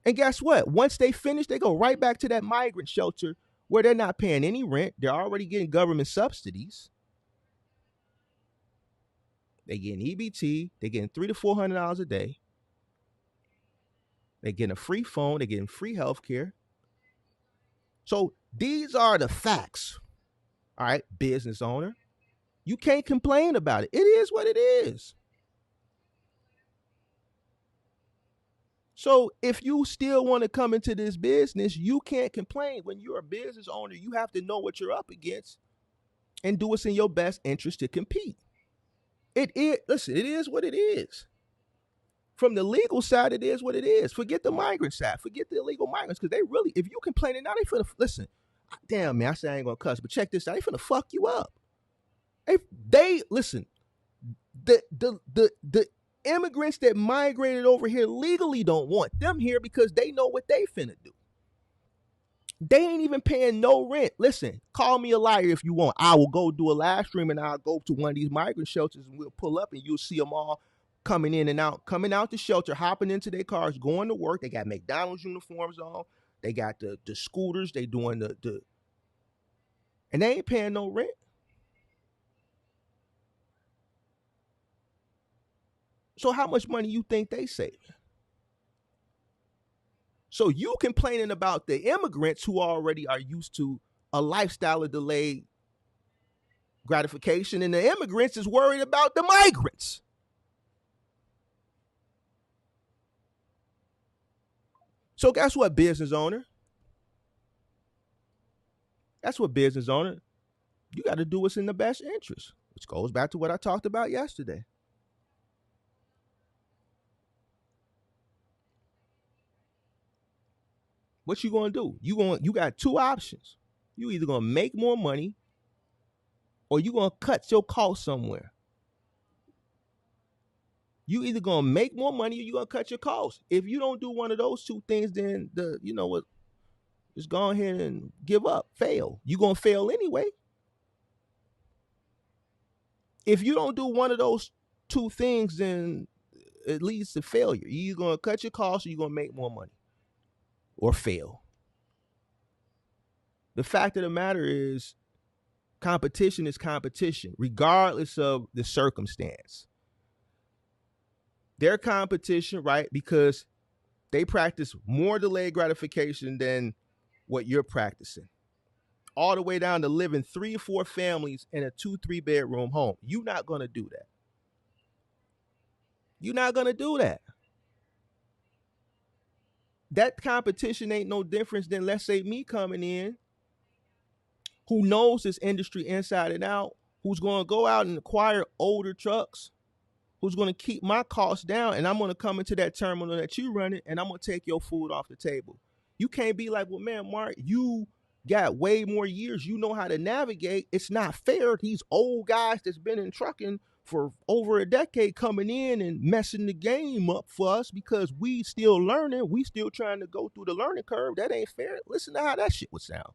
And guess what? Once they finish, they go right back to that migrant shelter where they're not paying any rent. They're already getting government subsidies. They're getting EBT. They're getting $300 to $400 a day. They're getting a free phone. They're getting free health care. So these are the facts. All right, business owner. You can't complain about it. It is what it is. So if you still want to come into this business, you can't complain. When you're a business owner, you have to know what you're up against and do what's in your best interest to compete. It is what it is. From the legal side, it is what it is. Forget the migrant side. Forget the illegal migrants, because they really, if you complaining now, they finna, listen, damn, man, I said I ain't gonna cuss, but check this out. They finna fuck you up. They listen, the immigrants that migrated over here legally don't want them here because they know what they finna do. They ain't even paying no rent. Listen, call me a liar if you want. I will go do a live stream and I'll go to one of these migrant shelters and we'll pull up and you'll see them all coming in and out, coming out the shelter, hopping into their cars, going to work. They got McDonald's uniforms on. They got the scooters. They doing the and they ain't paying no rent. So how much money you think they save? So you complaining about the immigrants who already are used to a lifestyle of delayed gratification, and the immigrants is worried about the migrants. So guess what, business owner? That's what business owner. You got to do what's in the best interest, which goes back to what I talked about yesterday. What you gonna do? You got two options. You either gonna make more money or you gonna cut your costs somewhere. You either gonna make more money or you gonna cut your costs. If you don't do one of those two things, then just go ahead and give up, fail. You gonna fail anyway. If you don't do one of those two things, then it leads to failure. You're either gonna cut your costs or you're gonna make more money. Or fail. The fact of the matter is, competition is competition, regardless of the circumstance. Their competition, right? Because they practice more delayed gratification than what you're practicing. All the way down to living 3 or 4 families in a 2-3 bedroom home. You're not gonna do that. You're not gonna do that. That competition ain't no difference than, let's say, me coming in, who knows this industry inside and out, who's going to go out and acquire older trucks, who's going to keep my costs down, and I'm going to come into that terminal that you running, and I'm going to take your food off the table. You can't be like, well, man, Mark, you got way more years. You know how to navigate. It's not fair. These old guys that's been in trucking for over a decade coming in and messing the game up for us because we still learning. We still trying to go through the learning curve. That ain't fair. Listen to how that shit would sound.